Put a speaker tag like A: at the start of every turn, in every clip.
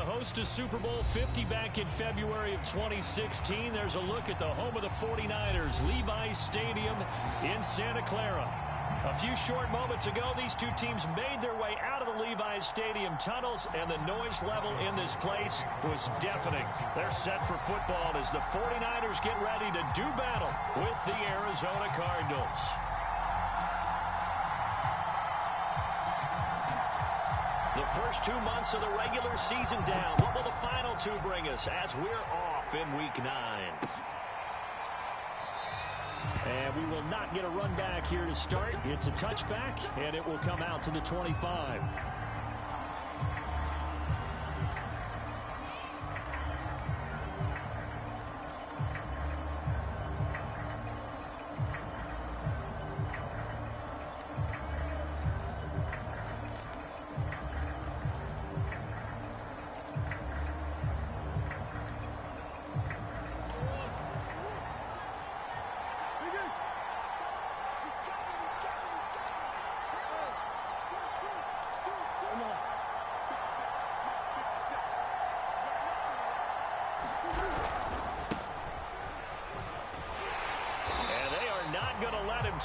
A: the host of Super Bowl 50 back in February of 2016. There's a look at the home of the 49ers, Levi's Stadium in Santa Clara. A few short moments ago, these two teams made their way out of the Levi's Stadium tunnels, and the noise level in this place was deafening. They're set for football as the 49ers get ready to do battle with the Arizona Cardinals. The first 2 months of the regular season down. What will the final two bring us as we're off in Week 9? And we will not get a run back here to start. It's a touchback, and it will come out to the 25.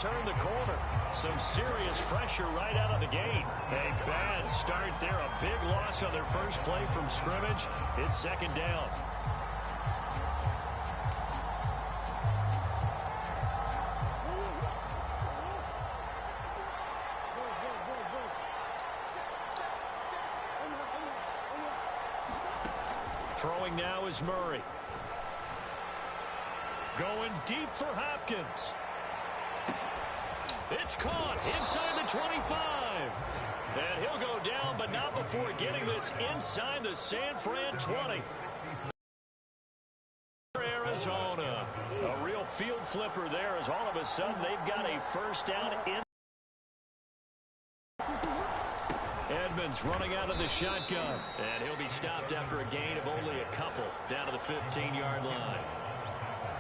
A: Turn the corner. Some serious pressure right out of the gate. A bad start there. A big loss on their first play from scrimmage. It's second down. Throwing now is Murray. Going deep for Hopkins. It's caught inside the 25. And he'll go down, but not before getting this inside the San Fran 20. Arizona. A real field flipper there as all of a sudden they've got a first down in. Edmonds running out of the shotgun. And he'll be stopped after a gain of only a couple down to the 15-yard line.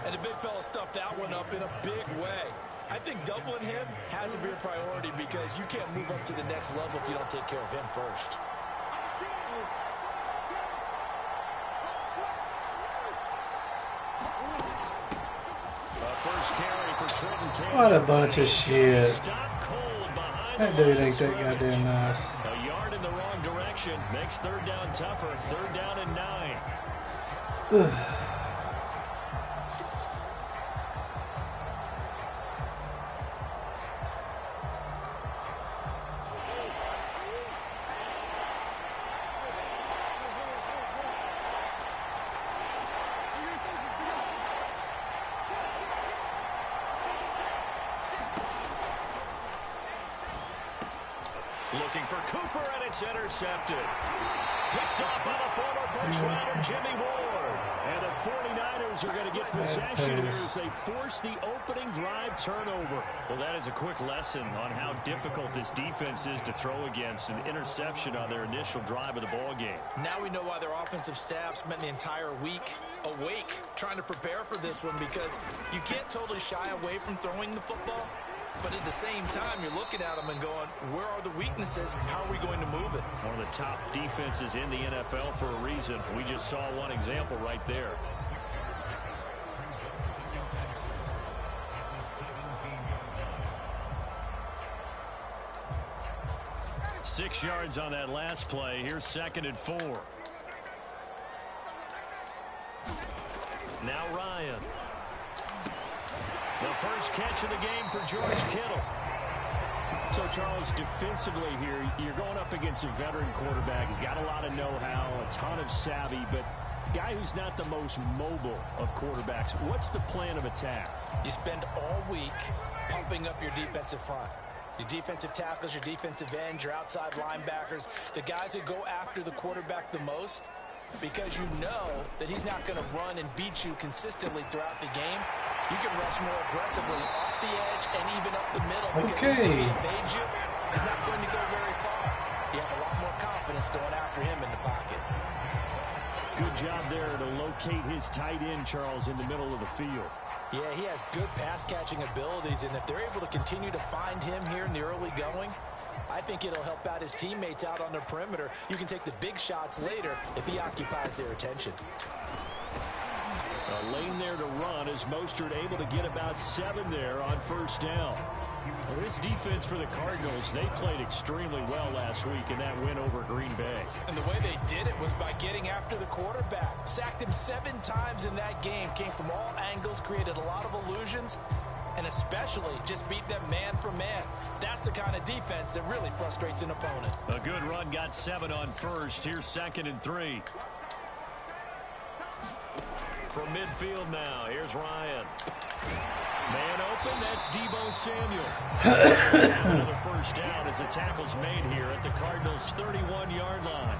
B: And the big fella stuffed that one up in a big way. I think doubling him has to be a priority because you can't move up to the next level if you don't take care of him first.
A: First carry for Trenton Cannon.
C: What a bunch of shit. That dude ain't that goddamn nice.
A: A yard in the wrong direction makes third down tougher. Third down and 9. Looking for Cooper, and it's intercepted. Picked up by the former first-rounder Jimmy Ward. And the 49ers are going to get possession here as they force the opening drive turnover. Well, that is a quick lesson on how difficult this defense is to throw against. An interception on their initial drive of the ball game.
B: Now we know why their offensive staff spent the entire week awake trying to prepare for this one, because you can't totally shy away from throwing the football. But at the same time, you're looking at them and going, where are the weaknesses? How are we going to move it?
A: One of the top defenses in the NFL for a reason. We just saw one example right there. Six yards on that last play. Here's 2nd and 4. Now Ryan. The first catch of the game for George Kittle. So, Charles, defensively here, you're going up against a veteran quarterback. He's got a lot of know-how, a ton of savvy, but a guy who's not the most mobile of quarterbacks. What's the plan of attack?
B: You spend all week pumping up your defensive front. Your defensive tackles, your defensive ends, your outside linebackers, the guys who go after the quarterback the most, because you know that he's not going to run and beat you consistently throughout the game. You can rush more aggressively off the edge and even up the middle, because if he evades you, he's not going to go very far. You have a lot more confidence going after him in the pocket.
A: Good job there to locate his tight end, Charles, in the middle of the field.
B: Yeah, he has good pass-catching abilities, and if they're able to continue to find him here in the early going, I think it'll help out his teammates out on the perimeter. You can take the big shots later if he occupies their attention.
A: A lane there to run as Mostert able to get about 7 there on first down. Well, this defense for the Cardinals, they played extremely well last week in that win over Green Bay.
B: And the way they did it was by getting after the quarterback. Sacked him 7 times in that game. Came from all angles, created a lot of illusions, and especially just beat them man for man. That's the kind of defense that really frustrates an opponent.
A: A good run, got 7 on first. Here's 2nd and 3. From midfield now, here's Ryan. Man open, that's Deebo Samuel. Another first down as the tackle's made here at the Cardinals' 31-yard line.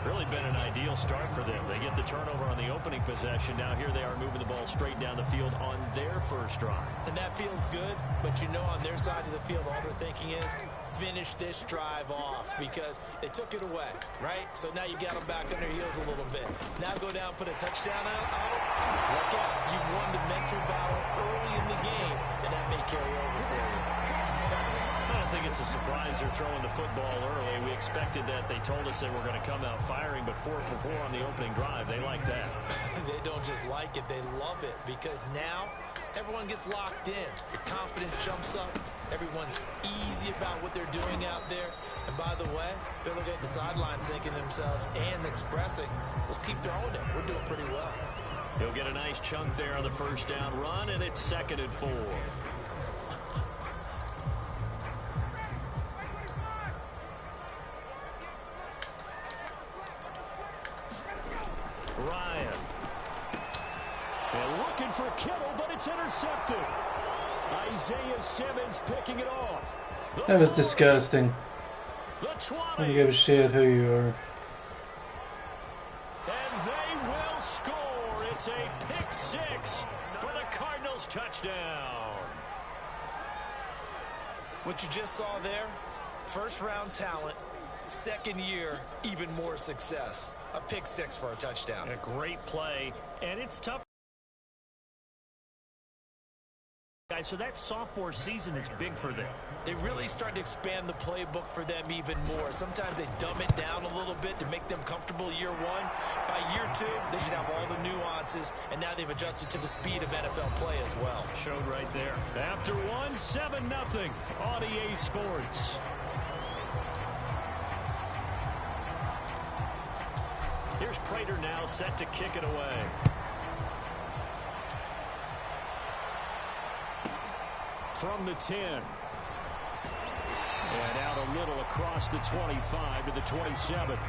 A: Really been an ideal start for them. They get the turnover on the opening possession. Now here they are moving the ball straight down the field on their first drive.
B: And that feels good, but you know on their side of the field all they're thinking is finish this drive off because they took it away, right? So now you got them back on their heels a little bit. Now go down, put a touchdown on it. Look out. You've won the mental battle early in the game, and that may carry over for you.
A: I don't think it's a surprise they're throwing the football early. We expected that. They told us they were going to come out firing, but 4 for 4 on the opening drive. They like that.
B: They don't just like it, they love it because now everyone gets locked in. The confidence jumps up. Everyone's easy about what they're doing out there. And by the way, they're looking at the sidelines thinking to themselves and expressing, let's keep throwing it. We're doing pretty well.
A: He'll get a nice chunk there on the first down run, and it's 2nd and 4. Ryan. And looking for Kittle, but it's intercepted. Isaiah Simmons picking it off.
C: That was disgusting. I don't give a shit who you are.
A: And they will score. It's a pick 6 for the Cardinals touchdown.
B: What you just saw there, first-round talent, second year, even more success. A pick 6 for a touchdown.
A: A great play, and it's tough. Guys, so that sophomore season is big for them.
B: They really start to expand the playbook for them even more. Sometimes they dumb it down a little bit to make them comfortable year 1. By year 2, they should have all the nuances, and now they've adjusted to the speed of NFL play as well.
A: Showed right there. After 1, 7-0 on EA Sports. Here's Prater now set to kick it away. From the 10. And out a little across the 25 to the 27.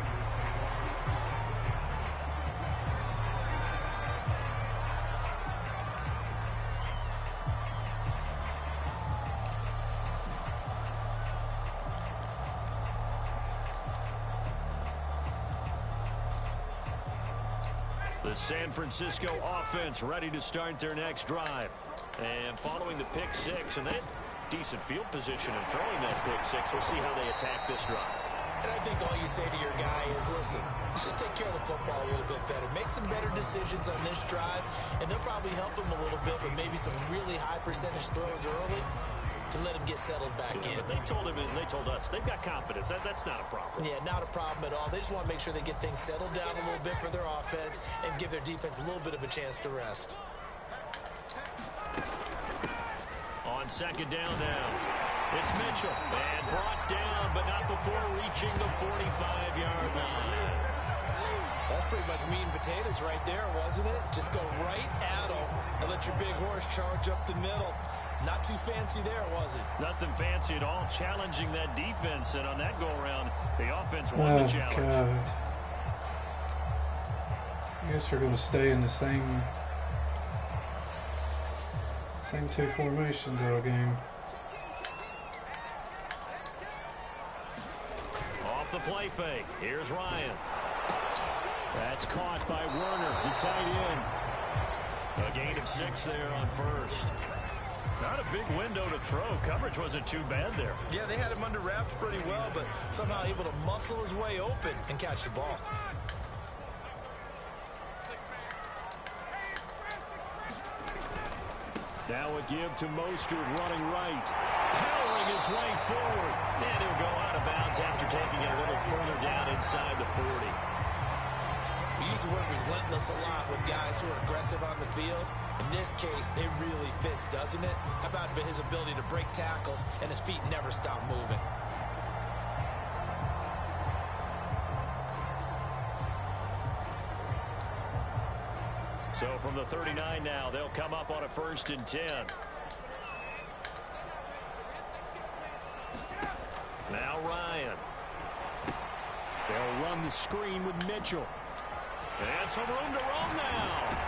A: The San Francisco offense ready to start their next drive. And following the pick 6, and they had decent field position in throwing that pick 6. We'll see how they attack this drive.
B: And I think all you say to your guy is, listen, let's just take care of the football a little bit better. Make some better decisions on this drive, and they'll probably help him a little bit with maybe some really high percentage throws early to let him get settled back in.
A: But they told him, and they told us, they've got confidence. That's not a problem.
B: Yeah, not a problem at all. They just want to make sure they get things settled down a little bit for their offense and give their defense a little bit of a chance to rest.
A: On 2nd down now, it's Mitchell. And brought down, but not before reaching the 45-yard line.
B: That's pretty much meat and potatoes right there, wasn't it? Just go right at them and let your big horse charge up the middle. Not too fancy there, was it?
A: Nothing fancy at all, challenging that defense. And on that go-around, the offense won the challenge.
C: God. I guess we're going to stay in the same 2 formations all game.
A: Off the play fake. Here's Ryan. That's caught by Werner, the tight end. A gain of 6 there on first. Not a big window to throw. Coverage wasn't too bad there.
B: Yeah, they had him under wraps pretty well, but somehow able to muscle his way open and catch the ball.
A: Now a give to Mostert running right. powering his way forward. And he'll go out of bounds after taking it a little further down inside the 40.
B: We use the word relentless a lot with guys who are aggressive on the field. In this case, it really fits, doesn't it? How about his ability to break tackles and his feet never stop moving?
A: So from the 39 now, they'll come up on a 1st and 10. Now Ryan. They'll run the screen with Mitchell. And some room to roam now.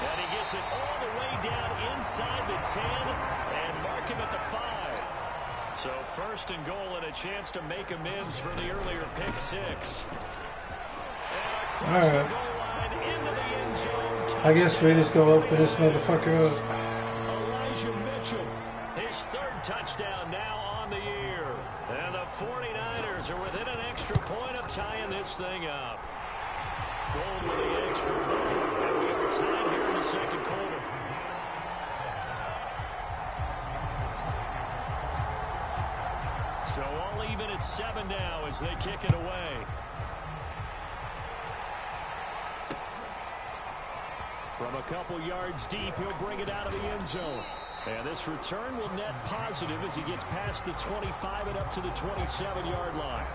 A: And he gets it all the way down inside the 10 and mark him at the 5. So 1st and goal and a chance to make amends for the earlier pick 6. And across the goal line into the end zone.
C: I guess we just go open this motherfucker up.
A: Elijah Mitchell, his 3rd touchdown now on the year. And the 49ers are within an extra point of tying this thing up. Goal with the extra point. And we are tied here in the 2nd quarter. So all even at 7 now as they kick it away. From a couple yards deep, he'll bring it out of the end zone. And this return will net positive as he gets past the 25 and up to the 27-yard line.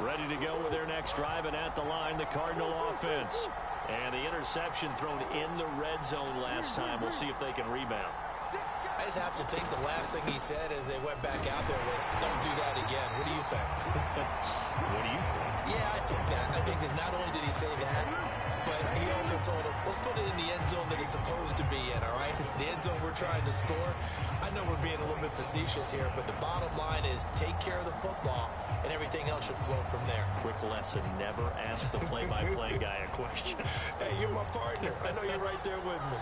A: Ready to go with their next drive, and at the line, the Cardinal offense. And the interception thrown in the red zone last time. We'll see if they can rebound.
B: I just have to think the last thing he said as they went back out there was, don't do that again. What do you think?
A: What do you think?
B: Yeah, I think that. I think that not only did he say that, but he also told him, let's put it in the end zone that it's supposed to be in, all right? The end zone we're trying to score. I know we're being a little bit facetious here, but the bottom line is take care of the football, and everything else should flow from there.
A: Quick lesson, never ask the play-by-play guy a question.
B: Hey, you're my partner. I know you're right there with me.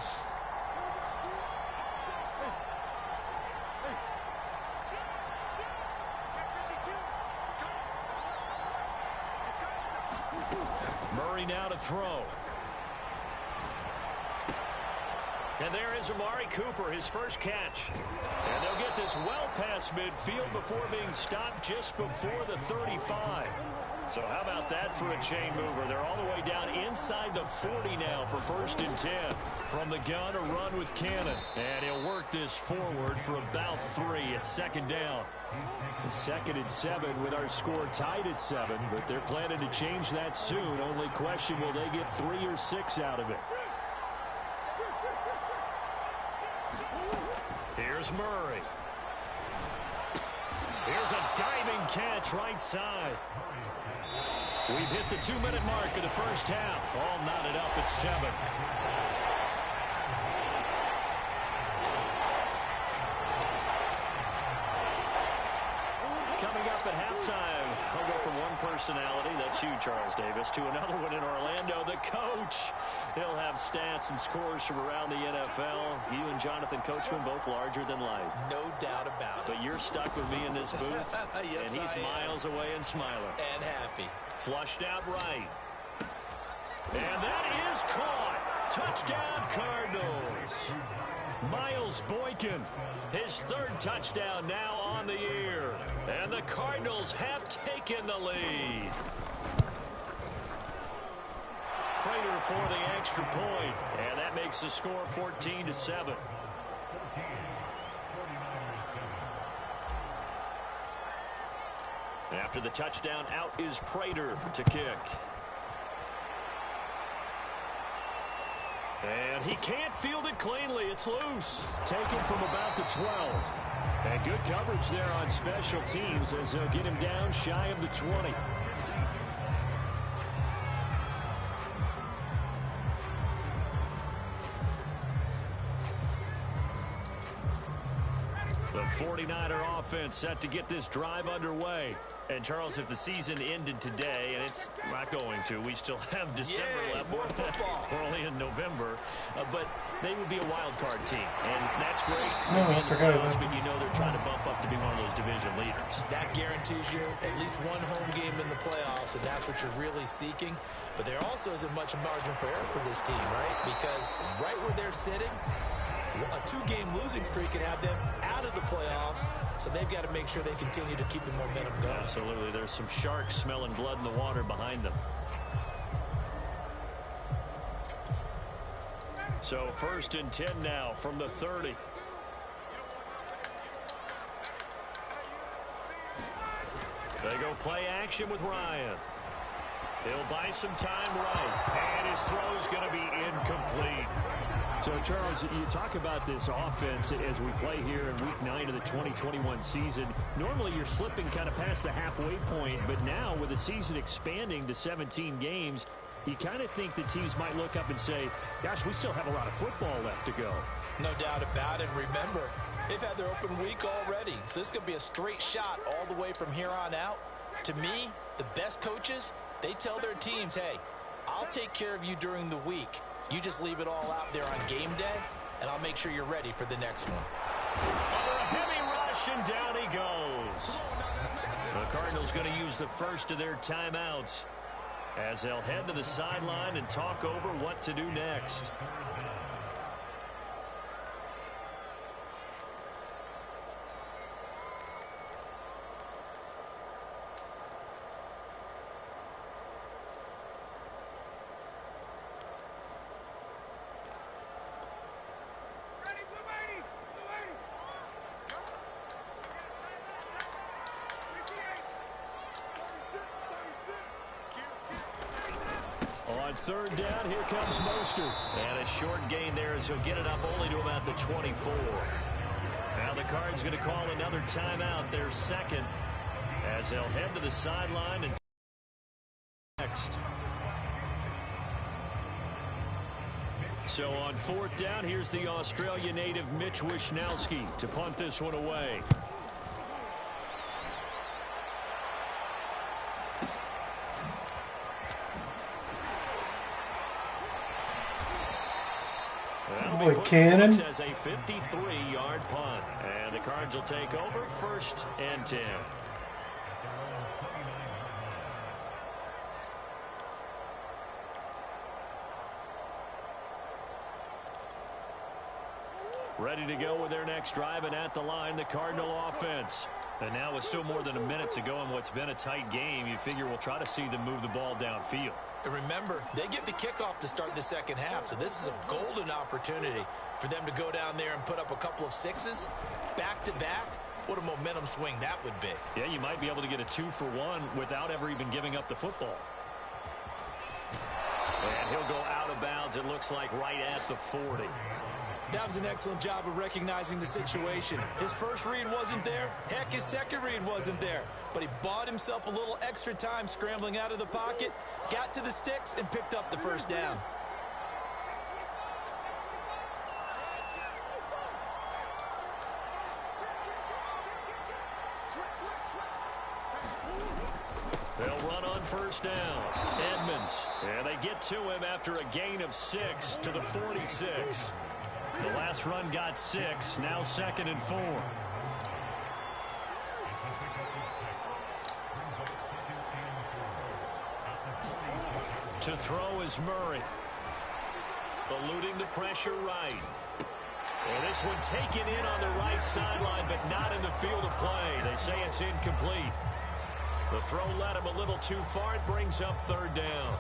A: Murray now to throw. And there is Amari Cooper, his first catch. And they'll get this well past midfield before being stopped just before the 35. So how about that for a chain mover? They're all the way down inside the 40 now for 1st and 10. From the gun, a run with Cannon. And he'll work this forward for about 3 at 2nd down. 2nd and 7 with our score tied at 7. But they're planning to change that soon. Only question, will they get 3 or 6 out of it? Here's Murray. Here's a diving catch right side. We've hit the 2-minute mark of the first half. All knotted up at 7. Coming up at halftime, I'll go from one personality, that's you, Charles Davis, to another one in Orlando, the coach. He'll have stats and scores from around the NFL. You and Jonathan Coachman both larger than life.
B: No doubt about it.
A: But you're stuck with me in this booth,
B: yes,
A: and he's miles away and smiling.
B: And happy.
A: Flushed out right. And that is caught. Touchdown, Cardinals. Miles Boykin, his 3rd touchdown now on the year. And the Cardinals have taken the lead. Prater for the extra point, and that makes the score 14-7. After the touchdown, out is Prater to kick. And he can't field it cleanly. It's loose. Taken from about the 12. And good coverage there on special teams as they'll get him down shy of the 20. The 49er offense set to get this drive underway. And, Charles, if the season ended today, and it's not going to, we still have December left.
B: More football.
A: We're only in November. But they would be a wild card team. And that's great.
C: Oh, I forgot about
A: But you know they're trying to bump up to be one of those division division leaders.
B: That guarantees you at least one home game in the playoffs, and that's what you're really seeking. But there also isn't much margin for error for this team, right? Because right where they're sitting, a 2-game losing streak can have them out of the playoffs, so they've got to make sure they continue to keep the momentum going.
A: Absolutely. There's some sharks smelling blood in the water behind them. So 1st and 10 now from the 30. They go play action with Ryan. He'll buy some time right. And his throw's going to be incomplete. So, Charles, you talk about this offense as we play here in Week 9 of the 2021 season. Normally, you're slipping kind of past the halfway point, but now with the season expanding to 17 games, you kind of think the teams might look up and say, gosh, we still have a lot of football left to go.
B: No doubt about it. Remember, they've had their open week already, so this could be a straight shot all the way from here on out. To me, the best coaches, they tell their teams, hey, I'll take care of you during the week. You just leave it all out there on game day, and I'll make sure you're ready for the next one.
A: Under a heavy rush, and down he goes. The Cardinals going to use the first of their timeouts as they'll head to the sideline and talk over what to do next. On 3rd down, here comes Mostert. And a short gain there as he'll get it up only to about the 24. Now the Cards going to call another timeout, their second, as they'll head to the sideline and next. So on 4th down, here's the Australia native Mitch Wishnowsky to punt this one away.
C: Boy, Cannon.
A: As a 53-yard punt. And the Cards will take over 1st and 10. Ready to go with their next drive, and at the line, the Cardinal offense. And now with still more than a minute to go in what's been a tight game, you figure we'll try to see them move the ball downfield.
B: And remember, they get the kickoff to start the second half, so this is a golden opportunity for them to go down there and put up a couple of sixes back-to-back. What a momentum swing that would be.
A: Yeah, you might be able to get a 2-for-1 without ever even giving up the football. And he'll go out of bounds, it looks like, right at the 40.
B: That was an excellent job of recognizing the situation. His first read wasn't there. Heck, his second read wasn't there. But he bought himself a little extra time scrambling out of the pocket, got to the sticks, and picked up the first down.
A: They'll run on 1st down. Edmonds. And they get to him after a gain of 6 to the 46. The last run got 6. Now 2nd and 4. To throw is Murray. Eluding the pressure right. And this one taken in on the right sideline, but not in the field of play. They say it's incomplete. The throw led him a little too far. It brings up 3rd down.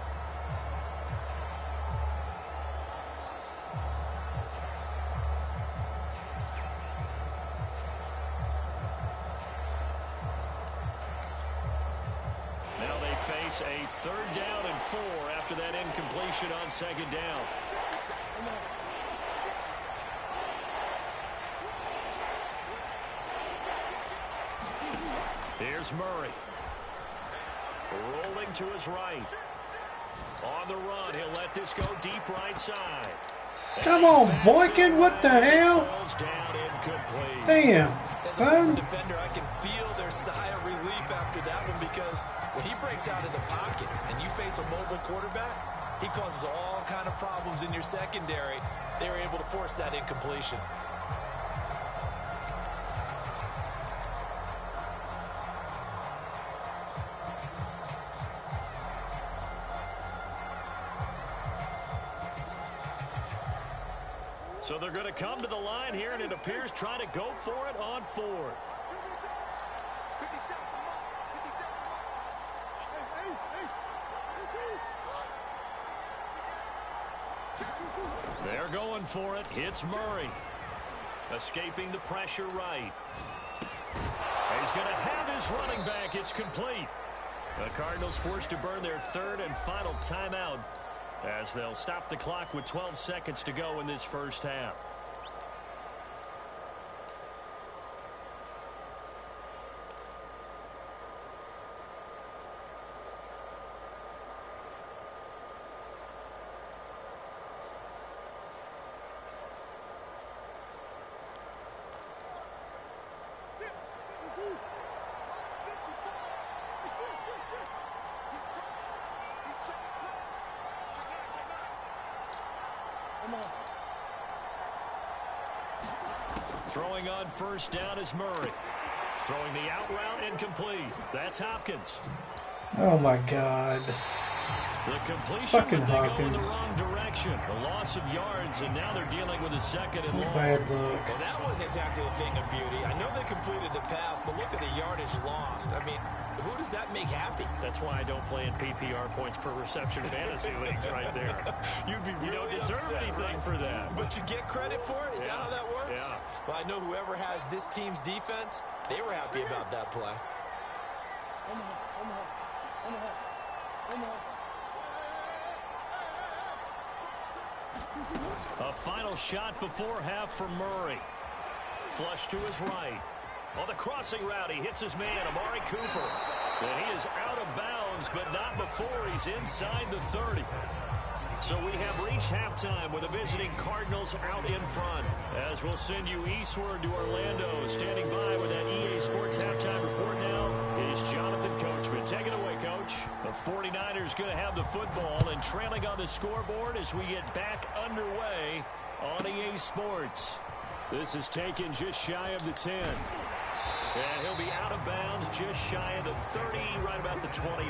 A: Now they face a 3rd down and 4 after that incompletion on 2nd down. Here's Murray. Rolling to his right. On the run, he'll let this go deep right side.
C: Come on, Boykin, what the hell? Damn, son.
B: Defender, I can feel their sigh of relief after that one, because when he breaks out of the pocket and you face a mobile quarterback, he causes all kind of problems in your secondary. They were able to force that incompletion.
A: So they're going to come to the line here, and it appears trying to go for it on fourth. They're going for it. Hits Murray. Escaping the pressure right. He's going to have his running back. It's complete. The Cardinals forced to burn their third and final timeout as they'll stop the clock with 12 seconds to go in this first half. Throwing on first down is Murray. Throwing the out route incomplete. That's Hopkins.
C: Oh my God.
A: The completion,
C: Fucking
A: but they
C: Hopkins.
A: go in the wrong direction. A loss of yards, and now they're dealing with a second and long.
C: Bad luck.
B: Well, that wasn't exactly a thing of beauty. I know they completed the pass, but look at the yardage lost. I mean, who does that make happy?
A: That's why I don't play in PPR points per reception fantasy leagues right there.
B: You'd be really
A: You don't deserve
B: upset,
A: anything
B: right?
A: for that.
B: But you get credit for it? Is that how that works?
A: Yeah.
B: Well, I know whoever has this team's defense, they were happy about that play.
A: A final shot before half from Murray. Flush to his right. On the crossing route, he hits his man, Amari Cooper. And he is out of bounds, but not before he's inside the 30. So we have reached halftime with the visiting Cardinals out in front. As we'll send you eastward to Orlando. Standing by with that EA Sports halftime report now is Jonathan Coachman. Take it away, Coach. The 49ers going to have the football and trailing on the scoreboard as we get back underway on EA Sports. This is taken just shy of the 10. And he'll be out of bounds just shy of the 30, right about the 29.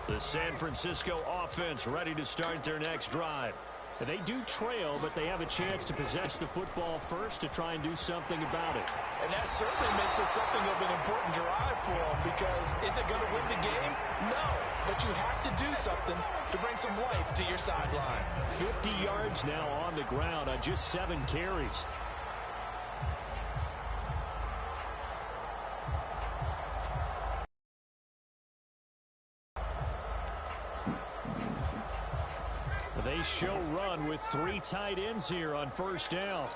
A: The San Francisco offense ready to start their next drive. They do trail, but they have a chance to possess the football first to try and do something about it.
B: And that certainly makes it something of an important drive for them, because is it going to win the game? No, but you have to do something to bring some life to your sideline.
A: 50 yards now on the ground on just 7 carries. They show run with 3 tight ends here on first down.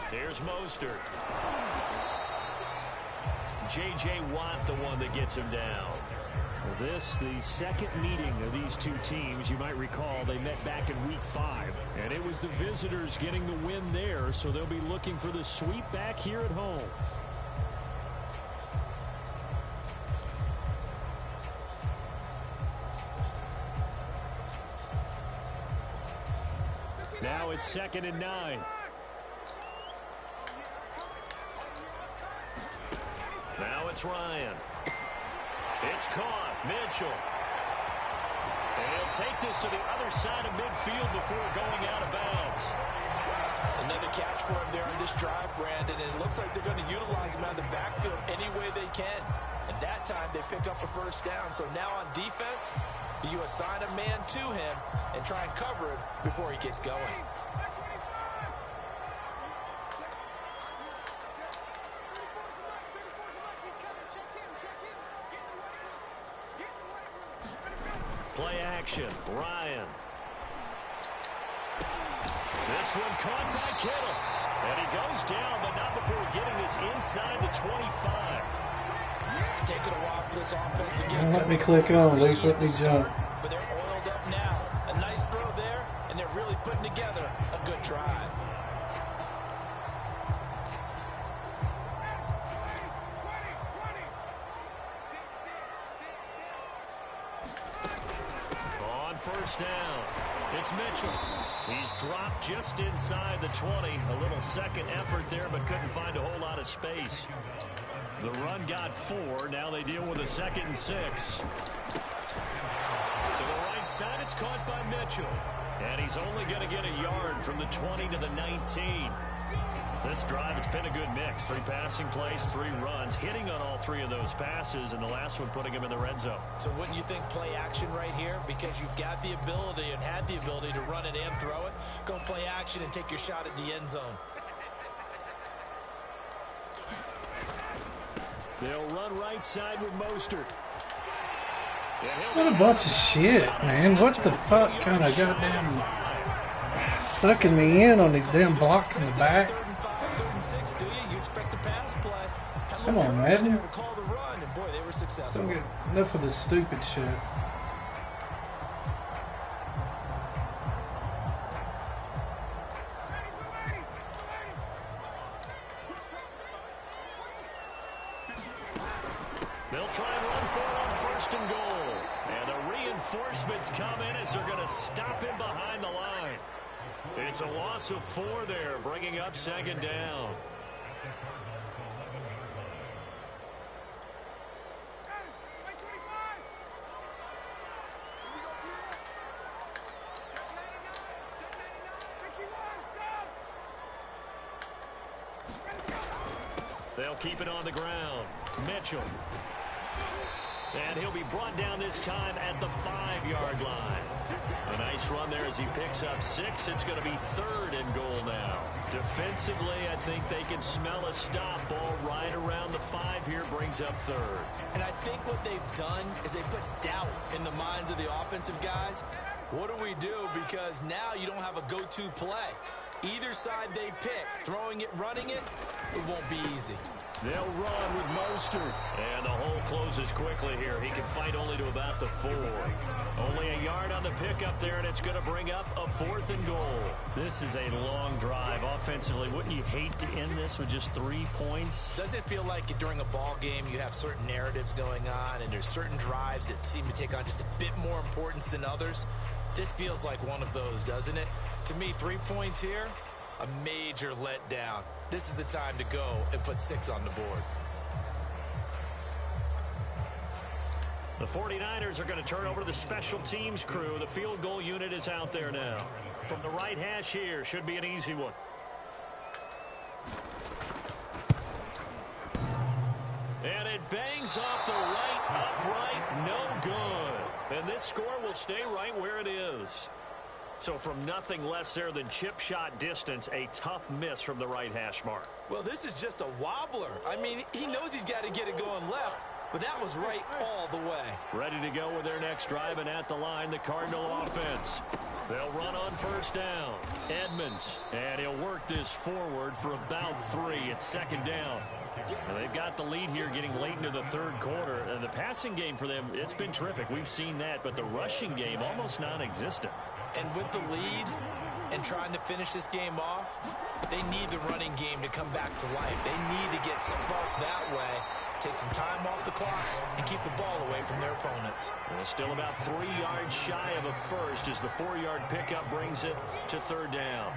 A: Here's Mostert. J.J. Watt, the one that gets him down. This, the second meeting of these two teams. You might recall they met back in Week 5. And it was the visitors getting the win there, so they'll be looking for the sweep back here at home. Now it's 2nd and 9. Now it's Ryan. It's caught. Mitchell. And he'll take this to the other side of midfield before going out of bounds.
B: Another catch for him there on this drive, Brandon, and it looks like they're going to utilize him out of the backfield any way they can. And that time they pick up a first down. So now on defense, you assign a man to him and try and cover him before he gets going.
A: Play action. Ryan. This one caught by Kittle. And he goes down, but not before getting this inside the 25.
B: It's taken a while for this offense to get.
C: Don't let me click on, at least let me jump.
B: But they're oiled up now. A nice throw there, and they're really putting together a good drive.
A: first down. It's Mitchell. He's dropped just inside the 20. A little second effort there, but couldn't find a whole lot of space. The run got 4. Now they deal with a 2nd and 6. To the right side, it's caught by Mitchell. And he's only going to get a yard from the 20 to the 19. This drive, it's been a good mix. 3 passing plays, 3 runs, hitting on all 3 of those passes, and the last one putting him in the red zone.
B: So wouldn't you think play action right here? Because you've got the ability and had the ability to run it and throw it. Go play action and take your shot at the end zone.
A: They'll run right side with Mostert.
C: What a bunch of shit, man. What the fuck kind of goddamn sucking me in on these damn blocks in the back? Come on, Madden. Don't get enough of this stupid shit.
A: They'll try and run for it on 1st and goal. And the reinforcements come in as they're going to stop him behind the line. It's a loss of 4 there, bringing up 2nd down. They'll keep it on the ground. Mitchell. And he'll be brought down this time at the 5-yard line. A nice run there as he picks up 6. It's going to be 3rd and goal now. Defensively, I think they can smell a stop. Ball right around the 5 here, brings up 3rd.
B: And I think what they've done is they put doubt in the minds of the offensive guys. What do we do? Because now you don't have a go-to play. Either side they pick, throwing it, running it, it won't be easy.
A: They'll run with Mostert. And the hole closes quickly here. He can fight only to about the 4. Only a yard on the pickup there, and it's going to bring up a 4th and goal. This is a long drive. Offensively, wouldn't you hate to end this with just 3 points?
B: Doesn't it feel like during a ball game you have certain narratives going on, and there's certain drives that seem to take on just a bit more importance than others? This feels like one of those, doesn't it? To me, 3 points here, a major letdown. This is the time to go and put 6 on the board.
A: The 49ers are going to turn over to the special teams crew. The field goal unit is out there now. From the right hash here, should be an easy one. And it bangs off the right upright, no good. And this score will stay right where it is. So from nothing less there than chip shot distance, a tough miss from the right hash mark.
B: Well, this is just a wobbler. I mean, he knows he's got to get it going left, but that was right all the way.
A: Ready to go with their next drive, and at the line, the Cardinal offense. They'll run on 1st down. Edmonds, and he'll work this forward for about 3 at 2nd down. Now they've got the lead here getting late into the 3rd quarter. And the passing game for them, it's been terrific. We've seen that, but the rushing game almost non-existent.
B: And with the lead and trying to finish this game off, they need the running game to come back to life. They need to get sparked that way, take some time off the clock, and keep the ball away from their opponents.
A: Well, still about 3 yards shy of a first as the 4-yard pickup brings it to 3rd down.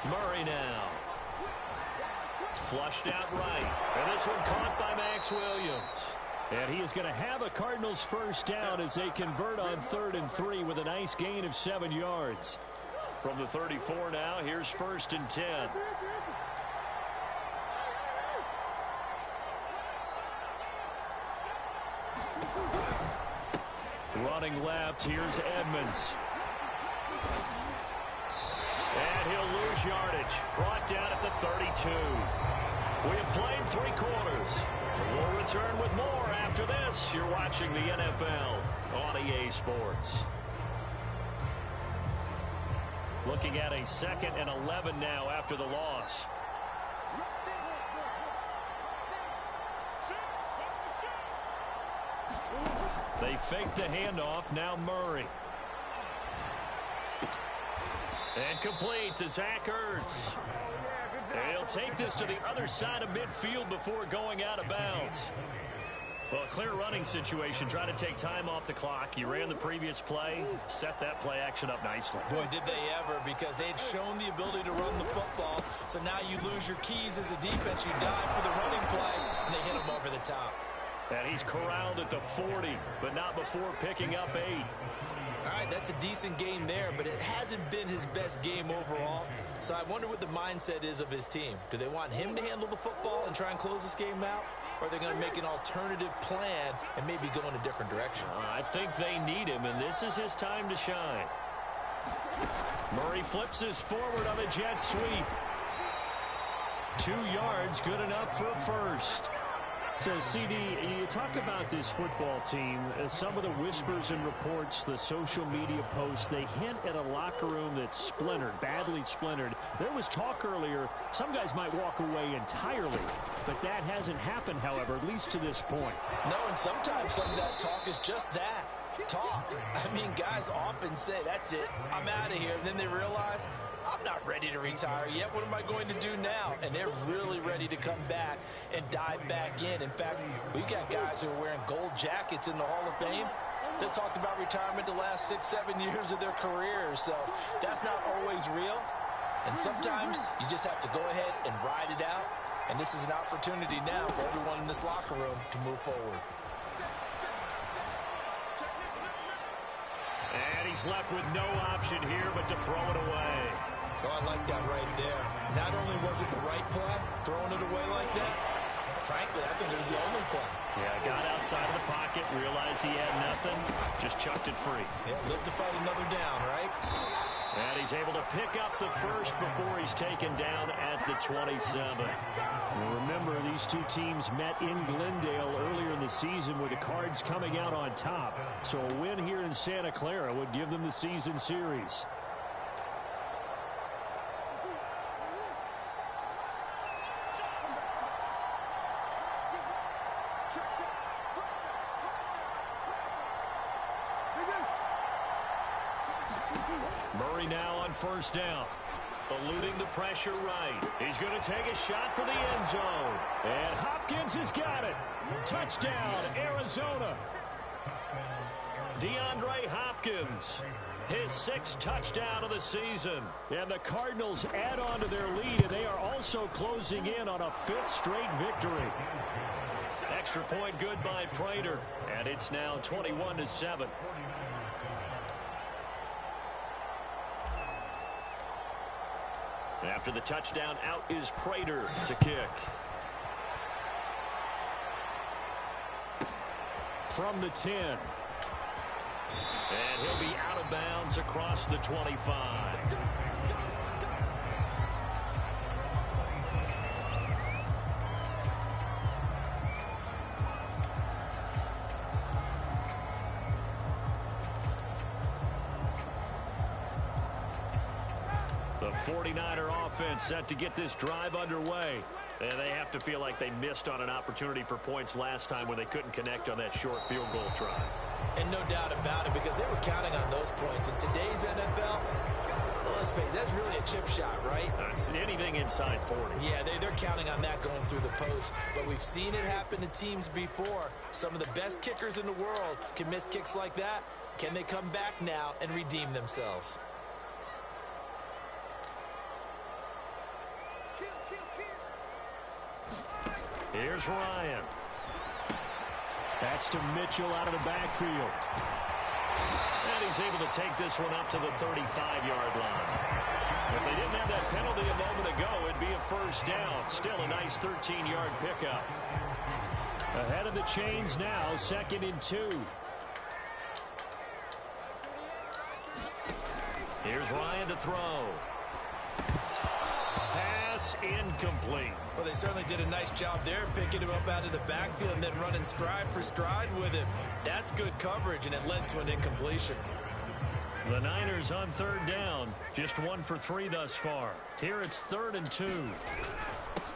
A: Murray now. Flushed out right. And this one caught by Max Williams. And he is going to have a Cardinals first down as they convert on 3rd and 3 with a nice gain of 7 yards. From the 34 now, here's 1st and 10. Running left, here's Edmonds. And he'll lose yardage. Brought down at the 32. We have played 3 quarters. We'll return with more after this. You're watching the NFL on EA Sports. Looking at a 2nd and 11 now after the loss. They fake the handoff. Now Murray. And complete to Zach Ertz. He'll take this to the other side of midfield before going out of bounds. Well, a clear running situation. Trying to take time off the clock. You ran the previous play. Set that play action up nicely.
B: Boy, did they ever, because they had shown the ability to run the football. So now you lose your keys as a defense. You dive for the running play, and they hit him over the top.
A: And he's corralled at the 40, but not before picking up 8.
B: All right, that's a decent game there, but it hasn't been his best game overall. So I wonder what the mindset is of his team. Do they want him to handle the football and try and close this game out? Or are they going to make an alternative plan and maybe go in a different direction?
A: I think they need him, and this is his time to shine. Murray flips his forward on a jet sweep. 2 yards, good enough for a first.
D: So, CD, you talk about this football team, some of the whispers and reports, the social media posts, they hint at a locker room that's splintered, badly splintered. There was talk earlier, some guys might walk away entirely, but that hasn't happened, however, at least to this point.
B: No, and sometimes some of that talk is just that. Talk. I mean, guys often say, that's it, I'm out of here. And then they realize, I'm not ready to retire yet. What am I going to do now? And they're really ready to come back and dive back in. In fact, we got guys who are wearing gold jackets in the Hall of Fame that talked about retirement the last 6-7 years of their careers. So that's not always real. And sometimes you just have to go ahead and ride it out. And this is an opportunity now for everyone in this locker room to move forward.
A: And he's left with no option here but to throw it away.
B: Oh, I like that right there. Not only was it the right play, throwing it away like that, frankly, I think it was the only play.
A: Yeah, got outside of the pocket, realized he had nothing, just chucked it free.
B: Yeah, live to fight another down, right?
A: And he's able to pick up the first before he's taken down at the 27. And remember, these two teams met in Glendale earlier in the season with the Cards coming out on top. So a win here in Santa Clara would give them the season series. Murray now on first down. Eluding the pressure right. He's going to take a shot for the end zone. And Hopkins has got it. Touchdown, Arizona. DeAndre Hopkins, his 6th touchdown of the season. And the Cardinals add on to their lead, and they are also closing in on a 5th straight victory. Extra point good by Prater. And it's now 21-7. After the touchdown, out is Prater to kick. From the 10. And he'll be out of bounds across the 25. The 49er offense set to get this drive underway. And they have to feel like they missed on an opportunity for points last time when they couldn't connect on that short field goal try.
B: And no doubt about it, because they were counting on those points. In today's NFL, let's face it, that's really a chip shot, right?
A: It's anything inside 40.
B: Yeah, they're counting on that going through the post. But we've seen it happen to teams before. Some of the best kickers in the world can miss kicks like that. Can they come back now and redeem themselves?
A: Here's Ryan. That's to Mitchell out of the backfield. And he's able to take this one up to the 35-yard line. If they didn't have that penalty a moment ago, it'd be a first down. Still a nice 13-yard pickup. Ahead of the chains now, 2nd and 2. Here's Ryan to throw. Pass incomplete.
B: Well, they certainly did a nice job there, picking him up out of the backfield and then running stride for stride with him. That's good coverage, and it led to an incompletion.
A: The Niners on third down. Just 1 for 3 thus far. Here it's 3rd and 2.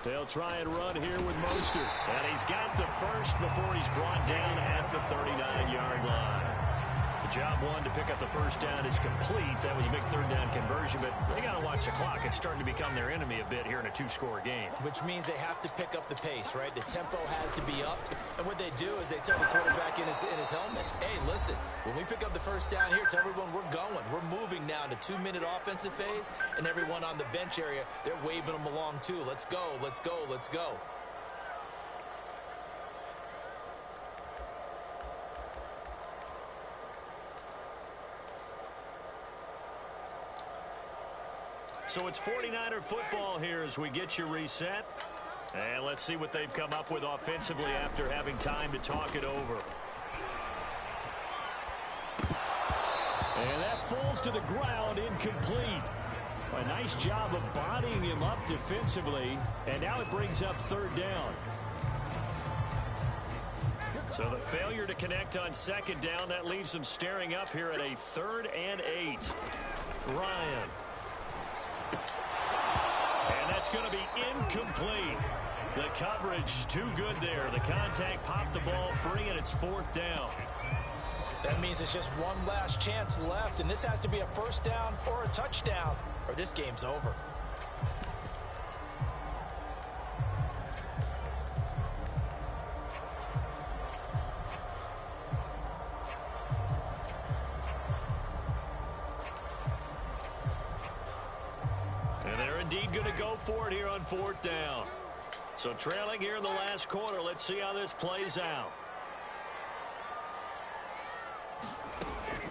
D: They'll try and run here with Mostert.
A: And he's got the first before he's brought down at the 39-yard line. The job one to pick up the first down is complete. That was a big third down conversion, but they got to watch the clock. It's starting to become their enemy a bit here in a 2-score game.
B: Which means they have to pick up the pace, right? The tempo has to be up. And what they do is they tell the quarterback in his helmet, hey, listen, when we pick up the first down here, tell everyone we're going. We're moving now to 2-minute offensive phase, and everyone on the bench area, they're waving them along too. Let's go, let's go, let's go.
A: So it's 49er football here as we get you reset. And let's see what they've come up with offensively after having time to talk it over.
D: And that falls to the ground, incomplete. A nice job of bodying him up defensively. And now it brings up 3rd down.
A: So the failure to connect on 2nd down, that leaves them staring up here at a 3rd and 8. Ryan. And that's going to be incomplete. The coverage too good there. The contact popped the ball free, and it's 4th down.
B: That means it's just one last chance left, and this has to be a first down or a touchdown, or this game's over.
A: Indeed going to go for it here on 4th down. So trailing here in the last quarter. Let's see how this plays out.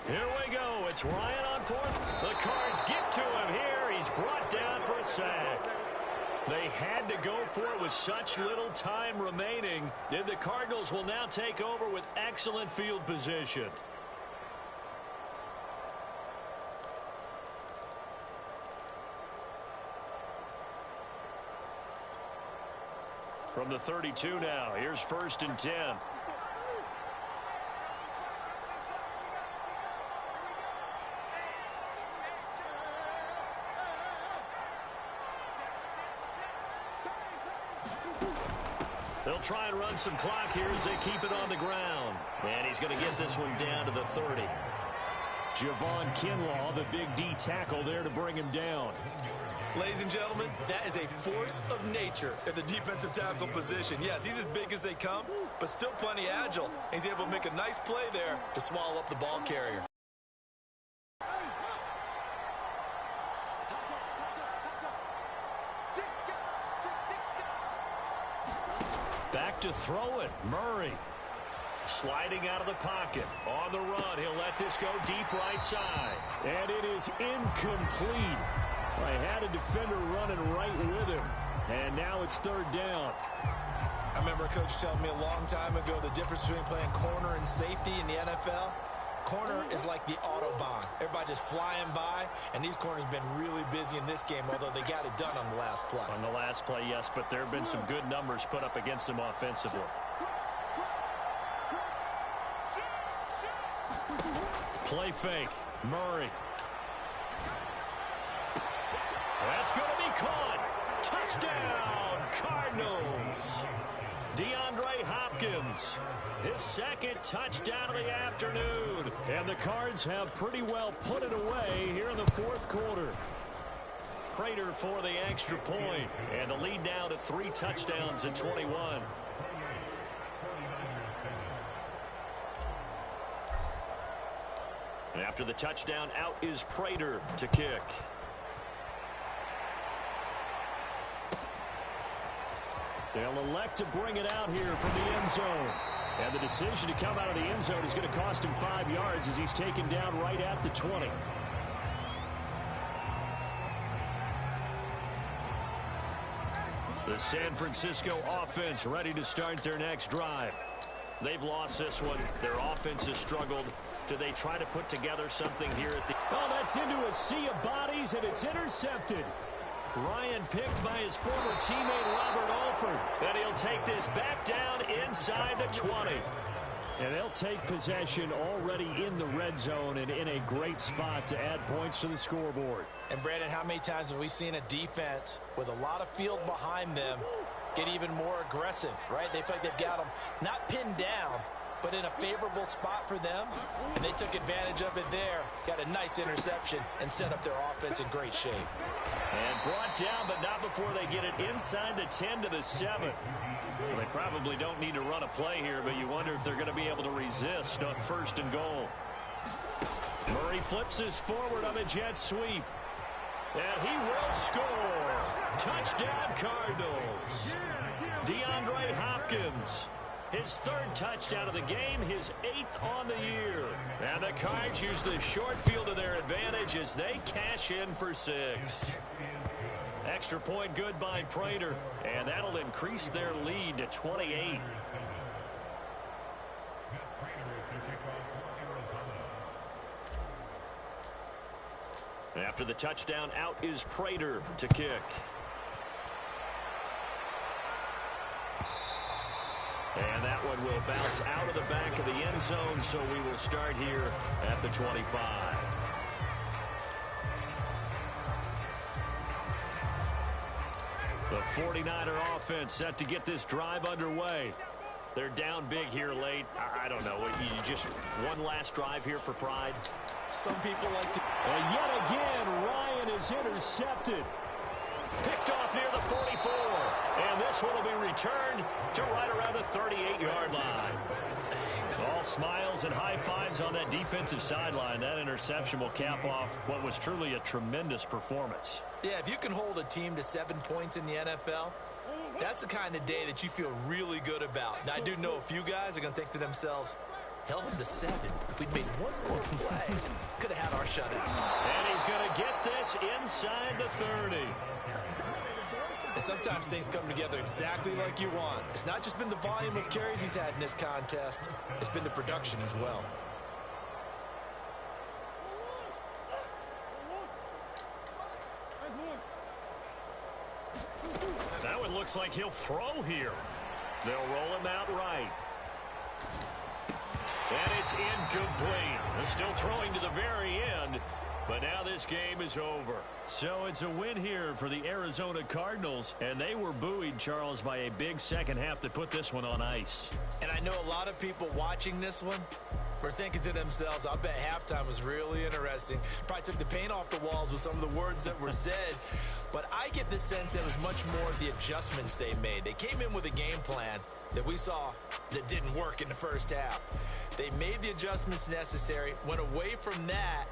A: Here we go. It's Ryan on 4th. The Cards get to him here. He's brought down for a sack. They had to go for it with such little time remaining. And the Cardinals will now take over with excellent field position. From the 32 now, here's 1st and 10. They'll try and run some clock here as they keep it on the ground. And he's going to get this one down to the 30.
D: Javon Kinlaw, the big D tackle there to bring him down.
E: Ladies and gentlemen, that is a force of nature at the defensive tackle position. Yes, he's as big as they come, but still plenty agile. He's able to make a nice play there to swallow up the ball carrier.
A: Back to throw it. Murray sliding out of the pocket. On the run, he'll let this go deep right side.
D: And it is incomplete. I had a defender running right with him. And now it's 3rd down.
B: I remember a coach telling me a long time ago the difference between playing corner and safety in the NFL. Corner is like the Autobahn. Everybody just flying by, and these corners have been really busy in this game, although they got it done on the last play.
A: On the last play, yes, but there have been some good numbers put up against them offensively. Play fake. Murray. That's going to be caught. Touchdown, Cardinals. DeAndre Hopkins, his 2nd touchdown of the afternoon. And the Cards have pretty well put it away here in the 4th quarter. Prater for the extra point. And the lead now to 3 touchdowns in 21. And after the touchdown, out is Prater to kick.
D: They'll elect to bring it out here from the end zone. And the decision to come out of the end zone is going to cost him 5 yards as he's taken down right at the 20.
A: The San Francisco offense ready to start their next drive. They've lost this one. Their offense has struggled. Do they try to put together something here at the...
D: Oh, that's into a sea of bodies, and it's intercepted.
A: Ryan picked by his former teammate Robert Alford. And he'll take this back down inside the 20.
D: And they'll take possession already in the red zone and in a great spot to add points to the scoreboard.
B: And, Brandon, how many times have we seen a defense with a lot of field behind them get even more aggressive, right? They feel like they've got them not pinned down, but in a favorable spot for them. And they took advantage of it there, got a nice interception, and set up their offense in great shape.
A: And brought down, but not before they get it inside the 10 to the 7. Well, they probably don't need to run a play here, but you wonder if they're going to be able to resist on 1st and goal. Murray flips his forward on a jet sweep. And he will score. Touchdown, Cardinals. DeAndre Hopkins. His 3rd touchdown of the game, his 8th on the year. And the Cards use the short field to their advantage as they cash in for 6. Extra point good by Prater, and that'll increase their lead to 28. After the touchdown, out is Prater to kick. And that one will bounce out of the back of the end zone, so we will start here at the 25. The 49er offense set to get this drive underway. They're down big here late. I don't know. You just one last drive here for pride.
E: Some people like to...
D: And yet again, Ryan is intercepted.
A: Picked off near the 44. And this one will be returned to right around the 38-yard line. All smiles and high fives on that defensive sideline. That interception will cap off what was truly a tremendous performance.
B: Yeah, if you can hold a team to 7 points in the NFL, that's the kind of day that you feel really good about. Now, I do know a few guys are going to think to themselves, held them to 7. If we'd made one more play, could have had our shutout.
A: And he's going to get this inside the 30.
B: And sometimes things come together exactly like you want. It's not just been the volume of carries he's had in this contest. It's been the production as well.
A: That one looks like he'll throw here. They'll roll him out right. And it's incomplete. They're still throwing to the very end. But now this game is over. So it's a win here for the Arizona Cardinals. And they were buoyed, Charles, by a big second half that put this one on ice.
B: And I know a lot of people watching this one were thinking to themselves, I bet halftime was really interesting. Probably took the paint off the walls with some of the words that were said. But I get the sense it was much more of the adjustments they made. They came in with a game plan that we saw that didn't work in the first half. They made the adjustments necessary, went away from that,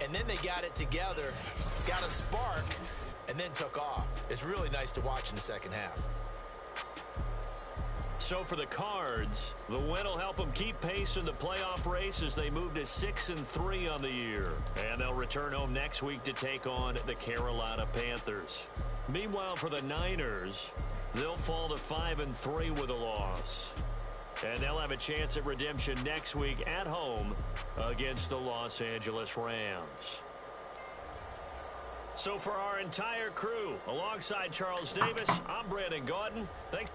B: and then they got it together, got a spark, and then took off. It's really nice to watch in the second half.
A: So for the Cards, the win will help them keep pace in the playoff race as they move to 6-3 on the year. And they'll return home next week to take on the Carolina Panthers. Meanwhile, for the Niners, they'll fall to 5-3 with a loss. And they'll have a chance at redemption next week at home against the Los Angeles Rams. So for our entire crew, alongside Charles Davis, I'm Brandon Gaudin. Thanks.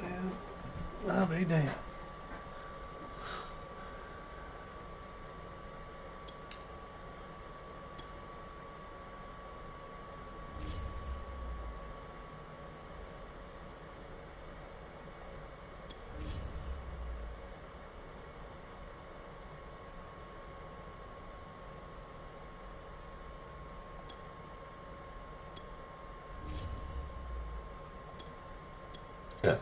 C: Yeah, I'll be damned.
F: Yeah.